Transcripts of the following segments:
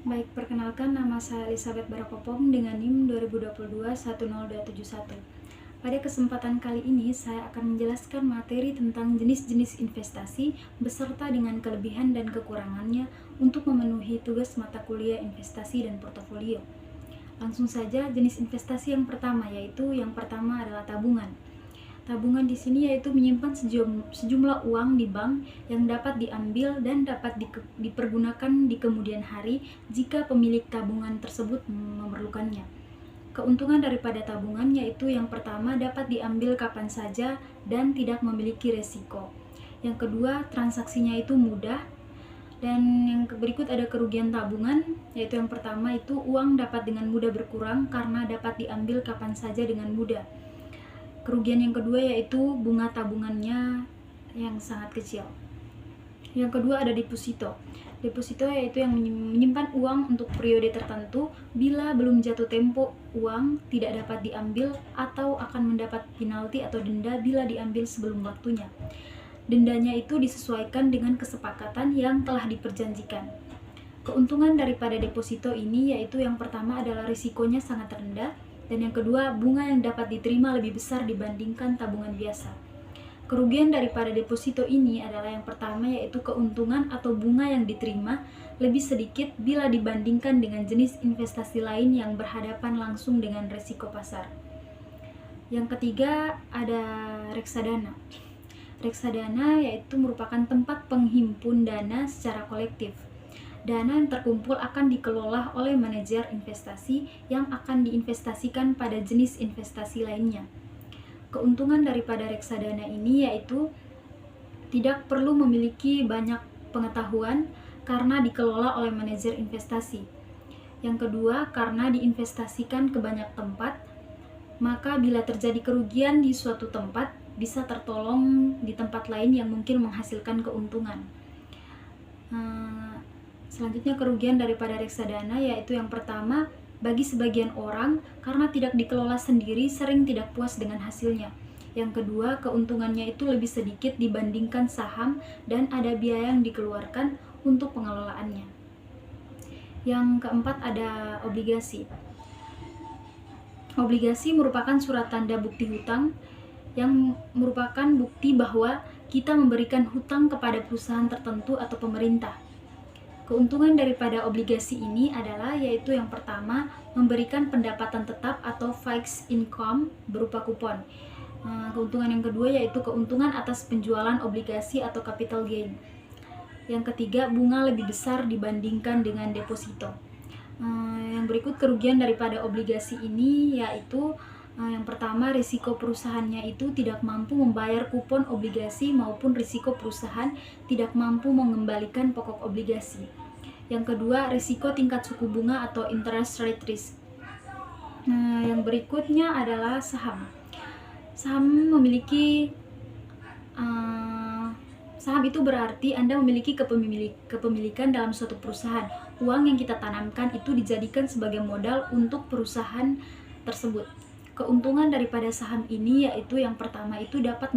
Baik, perkenalkan nama saya Elizabeth Barakopong dengan NIM 2022-10271. Pada kesempatan kali ini, saya akan menjelaskan materi tentang jenis-jenis investasi beserta dengan kelebihan dan kekurangannya untuk memenuhi tugas mata kuliah investasi dan portofolio. Langsung saja, jenis investasi yang pertama adalah tabungan. Tabungan di sini yaitu menyimpan sejumlah uang di bank yang dapat diambil dan dapat dipergunakan di kemudian hari jika pemilik tabungan tersebut memerlukannya. Keuntungan daripada tabungan yaitu yang pertama dapat diambil kapan saja dan tidak memiliki resiko. Yang kedua, transaksinya itu mudah. Dan yang berikut ada kerugian tabungan, yaitu yang pertama itu uang dapat dengan mudah berkurang karena dapat diambil kapan saja dengan mudah. Kerugian yang kedua yaitu bunga tabungannya yang sangat kecil. Yang kedua ada deposito. Deposito yaitu yang menyimpan uang untuk periode tertentu bila belum jatuh tempo uang tidak dapat diambil atau akan mendapat penalti atau denda bila diambil sebelum waktunya. Dendanya itu disesuaikan dengan kesepakatan yang telah diperjanjikan. Keuntungan daripada deposito ini yaitu yang pertama adalah risikonya sangat rendah, dan yang kedua, bunga yang dapat diterima lebih besar dibandingkan tabungan biasa. Kerugian daripada deposito ini adalah yang pertama yaitu keuntungan atau bunga yang diterima lebih sedikit bila dibandingkan dengan jenis investasi lain yang berhadapan langsung dengan risiko pasar. Yang ketiga ada reksadana. Reksadana yaitu merupakan tempat penghimpun dana secara kolektif. Dana yang terkumpul akan dikelola oleh manajer investasi yang akan diinvestasikan pada jenis investasi lainnya. Keuntungan daripada reksadana ini yaitu tidak perlu memiliki banyak pengetahuan karena dikelola oleh manajer investasi. Yang kedua, karena diinvestasikan ke banyak tempat, maka bila terjadi kerugian di suatu tempat, bisa tertolong di tempat lain yang mungkin menghasilkan keuntungan. Selanjutnya kerugian daripada reksadana yaitu yang pertama, bagi sebagian orang karena tidak dikelola sendiri sering tidak puas dengan hasilnya. Yang kedua, keuntungannya itu lebih sedikit dibandingkan saham dan ada biaya yang dikeluarkan untuk pengelolaannya. Yang keempat ada obligasi. Obligasi merupakan surat tanda bukti hutang yang merupakan bukti bahwa kita memberikan hutang kepada perusahaan tertentu atau pemerintah. Keuntungan daripada obligasi ini adalah yaitu yang pertama, memberikan pendapatan tetap atau fixed income berupa kupon. Keuntungan yang kedua yaitu keuntungan atas penjualan obligasi atau capital gain. Yang ketiga, bunga lebih besar dibandingkan dengan deposito. Yang berikut kerugian daripada obligasi ini yaitu yang pertama, risiko perusahaannya itu tidak mampu membayar kupon obligasi maupun risiko perusahaan tidak mampu mengembalikan pokok obligasi. Yang kedua, risiko tingkat suku bunga atau interest rate risk. Yang berikutnya adalah saham. Saham itu berarti Anda memiliki kepemilikan dalam suatu perusahaan. Uang yang kita tanamkan itu dijadikan sebagai modal untuk perusahaan tersebut. Keuntungan daripada saham ini yaitu yang pertama itu dapat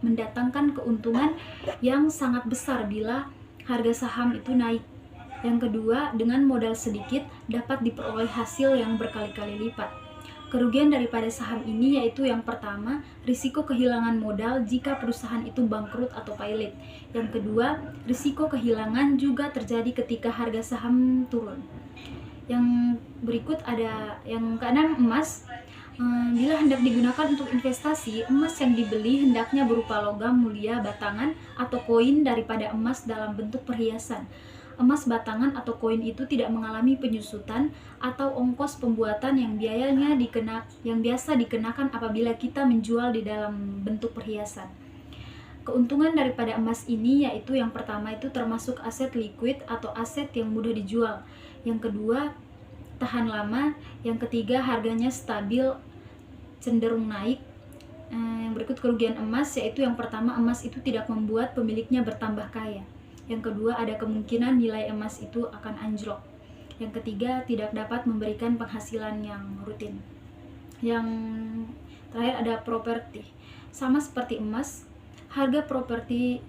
mendatangkan keuntungan yang sangat besar bila harga saham itu naik. Yang kedua, dengan modal sedikit dapat diperoleh hasil yang berkali-kali lipat. Kerugian daripada saham ini yaitu yang pertama, risiko kehilangan modal jika perusahaan itu bangkrut atau pailit. Yang kedua, risiko kehilangan juga terjadi ketika harga saham turun. Yang berikut ada yang keenam, emas. Bila hendak digunakan untuk investasi, emas yang dibeli hendaknya berupa logam mulia batangan atau koin daripada emas dalam bentuk perhiasan. Emas batangan atau koin itu tidak mengalami penyusutan atau ongkos pembuatan yang biasa dikenakan apabila kita menjual di dalam bentuk perhiasan. Keuntungan daripada emas ini yaitu yang pertama itu termasuk aset liquid atau aset yang mudah dijual. Yang kedua, tahan lama. Yang ketiga, harganya stabil cenderung naik. Yang berikut kerugian emas yaitu yang pertama, emas itu tidak membuat pemiliknya bertambah kaya. Yang kedua, ada kemungkinan nilai emas itu akan anjlok. Yang ketiga, tidak dapat memberikan penghasilan yang rutin. Yang terakhir ada properti. Sama seperti emas, harga properti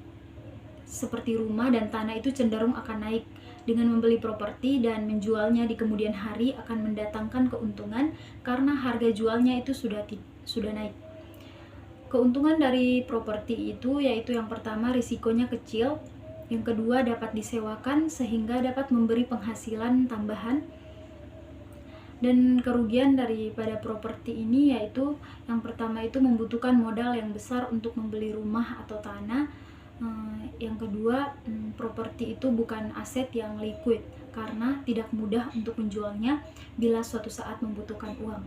seperti rumah dan tanah itu cenderung akan naik Dengan membeli properti dan menjualnya di kemudian hari akan mendatangkan keuntungan karena harga jualnya itu sudah naik. Keuntungan dari properti itu yaitu yang pertama, risikonya kecil. Yang kedua, dapat disewakan sehingga dapat memberi penghasilan tambahan. Dan kerugian daripada properti ini yaitu yang pertama itu membutuhkan modal yang besar untuk membeli rumah atau tanah. Yang kedua, properti itu bukan aset yang liquid karena tidak mudah untuk menjualnya bila suatu saat membutuhkan uang.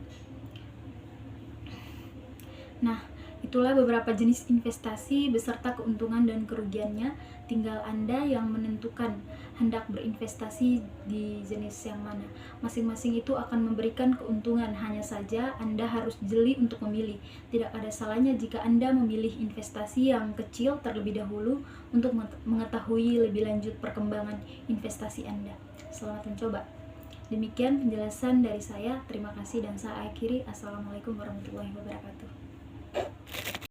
Nah, itulah beberapa jenis investasi beserta keuntungan dan kerugiannya. Tinggal Anda yang menentukan hendak berinvestasi di jenis yang mana. Masing-masing itu akan memberikan keuntungan, hanya saja Anda harus jeli untuk memilih. Tidak ada salahnya jika Anda memilih investasi yang kecil terlebih dahulu untuk mengetahui lebih lanjut perkembangan investasi Anda. Selamat mencoba. Demikian penjelasan dari saya. Terima kasih dan saya akhiri. Assalamualaikum warahmatullahi wabarakatuh.